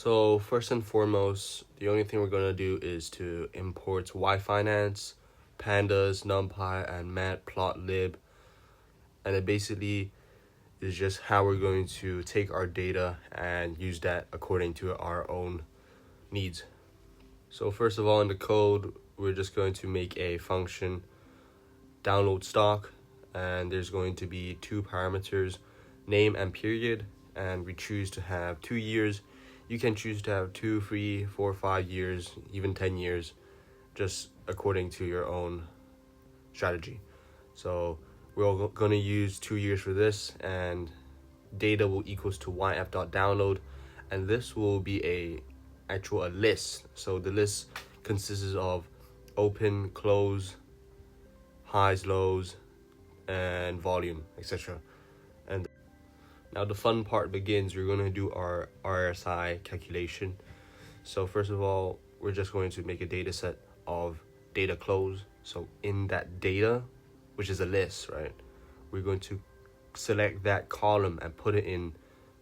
So first and foremost, the only thing we're going to do is to import Y-Finance, Pandas, NumPy, and Matplotlib. And it basically is just how we're going to take our data and use that according to our own needs. So first of all, in the code, we're just going to make a function download stock, and there's going to be two parameters, name and period, and we choose to have 2 years. You can choose to have 2, 3, 4, 5 years, even 10 years, just according to your own strategy. So we're going to use 2 years for this, and data will equals to yf.download, and this will be a list. So the list consists of open, close, highs, lows, and volume, etc. And now the fun part begins. We're going to do our RSI calculation. So first of all, we're just going to make a data set of data close. So in that data, which is a list, right, we're going to select that column and put it in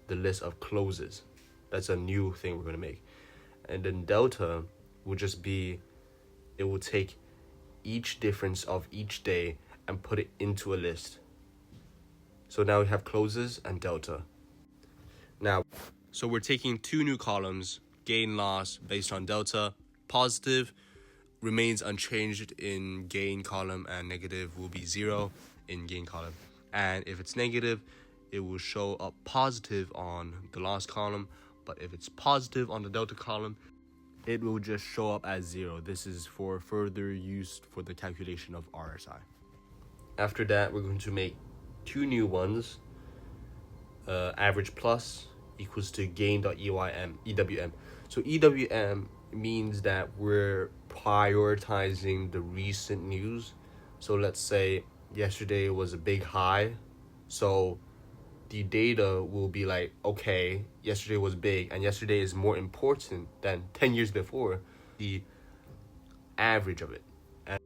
the list of closes. That's a new thing we're going to make. And then delta will just be, it will take each difference of each day and put it into a list. So now we have closes and delta. Now, so we're taking two new columns, gain loss based on delta. Positive remains unchanged in gain column, and negative will be 0 in gain column. And if it's negative, it will show up positive on the loss column. But if it's positive on the delta column, it will just show up as 0. This is for further use for the calculation of RSI. After that, we're going to make two new ones. Average plus equals to gain.EWM. So EWM means that we're prioritizing the recent news. So let's say yesterday was a big high. So the data will be like, okay, yesterday was big, and yesterday is more important than 10 years before, the average of it. And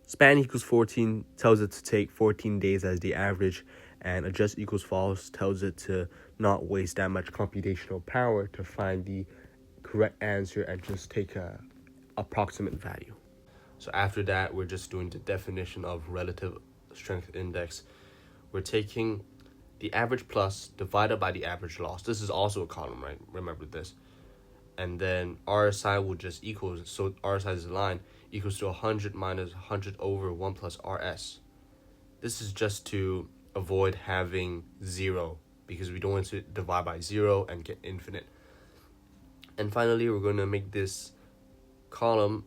span equals 14 tells it to take 14 days as the average, and adjust equals false tells it to not waste that much computational power to find the correct answer and just take a approximate value. So after that, we're just doing the definition of relative strength index. We're taking the average plus divided by the average loss. This is also a column, right? Remember this. And then RSI will just equal, so RSI is a line, equals to 100 minus 100 over 1 plus RS. This is just to avoid having 0, because we don't want to divide by 0 and get infinite. And finally, we're going to make this column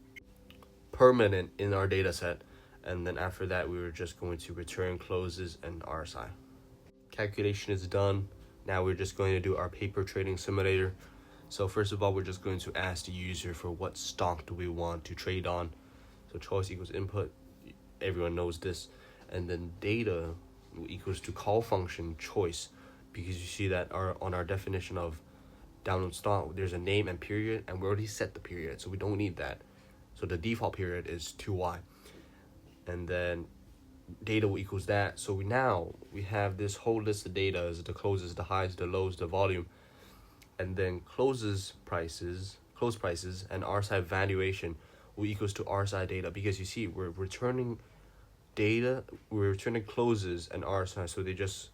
permanent in our data set. And then after that, we were just going to return closes and RSI. Calculation is done. Now we're just going to do our paper trading simulator. So first of all, we're just going to ask the user for what stock do we want to trade on. So choice equals input. Everyone knows this. And then data equals to call function choice, because you see that on our definition of download stock, there's a name and period, and we already set the period, so we don't need that. So the default period is 2y. And then data will equals that. So we have this whole list of data, as the closes, the highs, the lows, the volume, and then close prices, and RSI valuation will equals to RSI data, because you see we're returning data, we're returning closes and RSI, so they just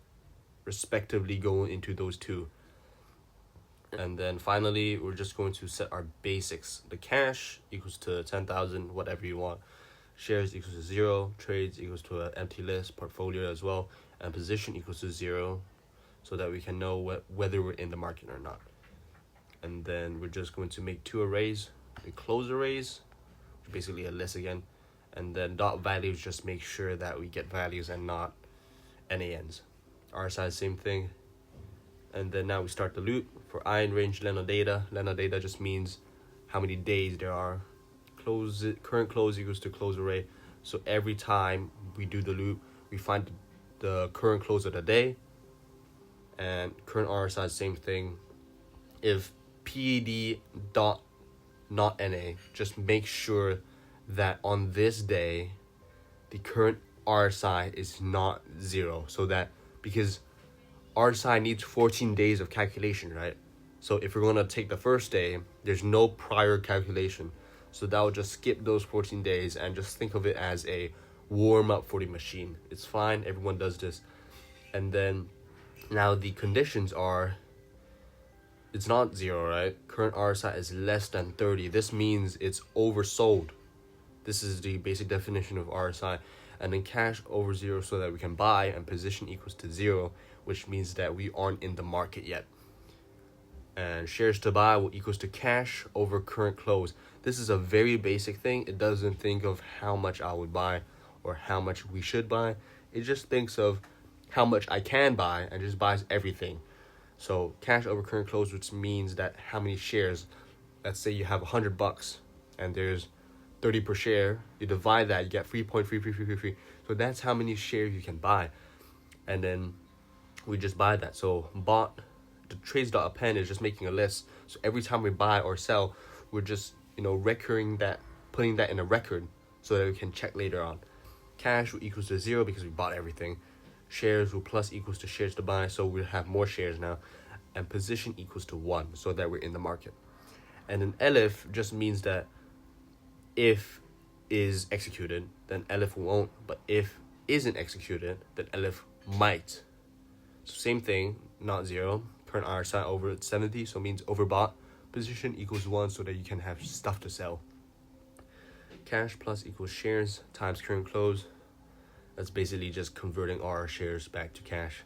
respectively go into those two. And then finally, we're just going to set our basics. The cash equals to 10,000, whatever you want. Shares equals to 0. Trades equals to an empty list, portfolio as well. And position equals to 0, so that we can know whether we're in the market or not. And then we're just going to make two arrays. The close arrays, which is basically a list again. And then dot values, just make sure that we get values and not NANs. RSI, same thing. And then now we start the loop for aint range Leno data. Leno data just means how many days there are. Current close equals to close array. So every time we do the loop, we find the current close of the day. And current RSI, same thing. If PED dot not NA, just make sure that on this day the current RSI is not 0, so that, because RSI needs 14 days of calculation, right? So if we're going to take the first day, there's no prior calculation. So that will just skip those 14 days and just think of it as a warm up for the machine. It's fine. Everyone does this. And then now the conditions are, it's not 0, right? Current RSI is less than 30. This means it's oversold. This is the basic definition of RSI. And then cash over 0 so that we can buy, and position equals to 0, which means that we aren't in the market yet. And shares to buy will equals to cash over current close. This is a very basic thing. It doesn't think of how much I would buy or how much we should buy. It just thinks of how much I can buy and just buys everything. So cash over current close, which means that how many shares, let's say you have $100 and there's 30 per share, you divide that, you get 3.3333. So that's how many shares you can buy. And then we just buy that. So bought, the trades.append is just making a list. So every time we buy or sell, we're just, recurring that, putting that in a record so that we can check later on. Cash will equals to 0 because we bought everything. Shares will plus equals to shares to buy, so we'll have more shares now. And position equals to 1 so that we're in the market. And then elif just means that if is executed, then elif won't. But if isn't executed, then elif might. So same thing, not 0. Current RSI over 70, so it means overbought. Position equals 1 so that you can have stuff to sell. Cash plus equals shares times current close. That's basically just converting our shares back to cash.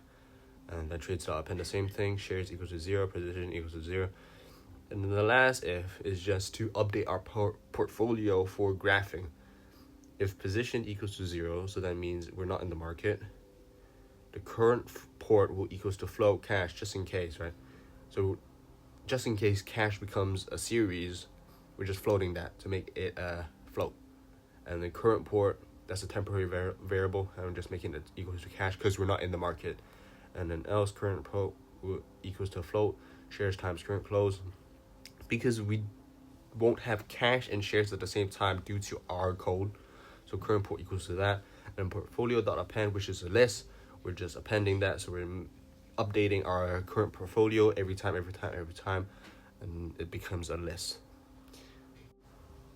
And then trades.append the same thing. Shares equals to 0, position equals to 0. And then the last if is just to update our portfolio for graphing. If position equals to 0, so that means we're not in the market. The current port will equals to float cash, just in case, right? So just in case cash becomes a series, we're just floating that to make it float. And the current port, that's a temporary variable, and I'm just making it equals to cash because we're not in the market. And then else current port will equals to float, shares times current close. Because we won't have cash and shares at the same time due to our code. So current port equals to that. And portfolio.append, which is a list, we're just appending that. So we're updating our current portfolio every time, and it becomes a list.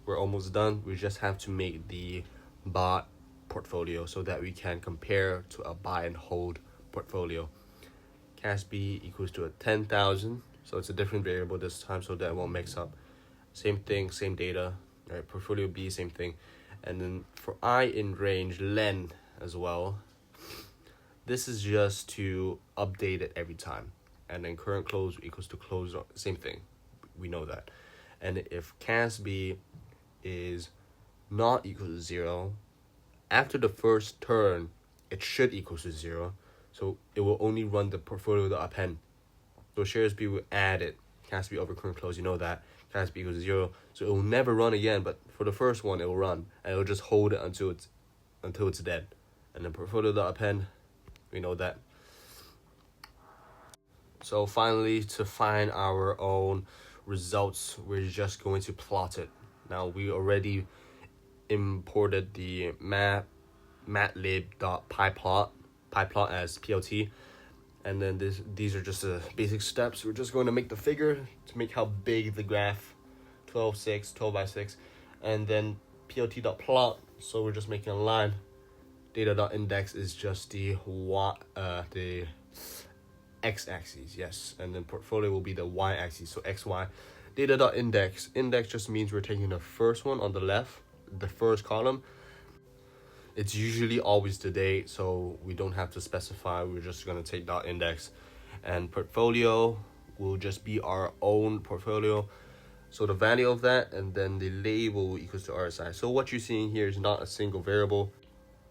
We're almost done. We just have to make the bought portfolio so that we can compare to a buy and hold portfolio. Cash B equals to a 10,000. So it's a different variable this time so that won't mix up. Same thing, same data. All right, portfolio B, same thing. And then for I in range, len as well. This is just to update it every time. And then current close equals to close, same thing. We know that. And if CAS B is not equal to 0, after the first turn, it should equal to 0. So it will only run the portfolio.append. So shares B will add it. CAS B over current close, you know that. CAS B equals to 0. So it will never run again, but for the first one, it will run. And it will just hold it until it's dead. And then portfolio.append, we know that. So finally, to find our own results, we're just going to plot it. Now, we already imported the matlib.pyplot as PLT. And then these are just the basic steps. We're just going to make the figure to make how big the graph, 12 by 6. And then plt.plot, so we're just making a line. Data.index is just the x-axis, yes. And then portfolio will be the y-axis, so xy. Data.index, index just means we're taking the first one on the left, the first column. It's usually always the date, so we don't have to specify. We're just going to take .index. And portfolio will just be our own portfolio. So the value of that, and then the label equals to RSI. So what you're seeing here is not a single variable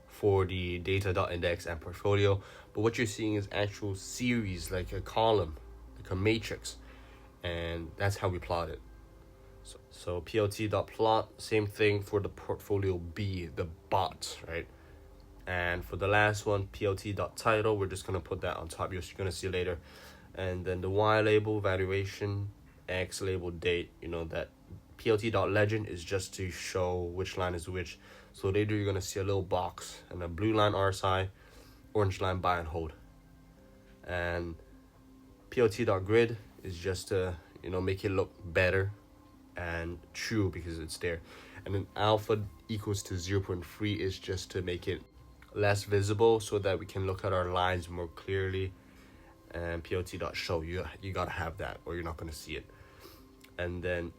for the data.index and portfolio, but what you're seeing is actual series, like a column, like a matrix. And that's how we plot it. So plt.plot, same thing for the portfolio B, the bot, right? And for the last one, plt.title, we're just going to put that on top. You're going to see later. And then the Y label, valuation, X label, date, you know that. Plt.legend is just to show which line is which. So later you're going to see a little box and a blue line RSI, orange line buy and hold. And plt.grid is just to, make it look better and true because it's there. And then alpha equals to 0.3 is just to make it less visible so that we can look at our lines more clearly. And POT.show, you gotta have that or you're not gonna see it. And then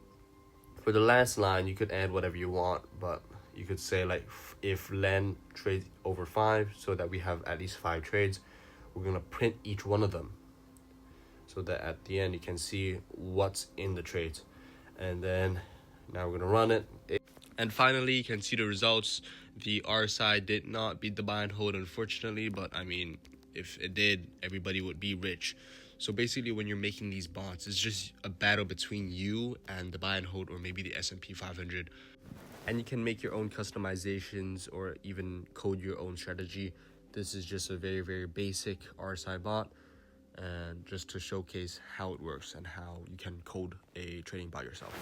for the last line, you could add whatever you want, but you could say like if Len trades over 5, so that we have at least 5 trades, we're gonna print each one of them so that at the end you can see what's in the trades. And then now we're gonna run it. And finally, you can see the results. The RSI did not beat the buy and hold, unfortunately, but I mean, if it did, everybody would be rich. So basically, when you're making these bots, it's just a battle between you and the buy and hold, or maybe the S&P 500. And you can make your own customizations or even code your own strategy. This is just a very, very basic RSI bot, and just to showcase how it works and how you can code a trading bot yourself.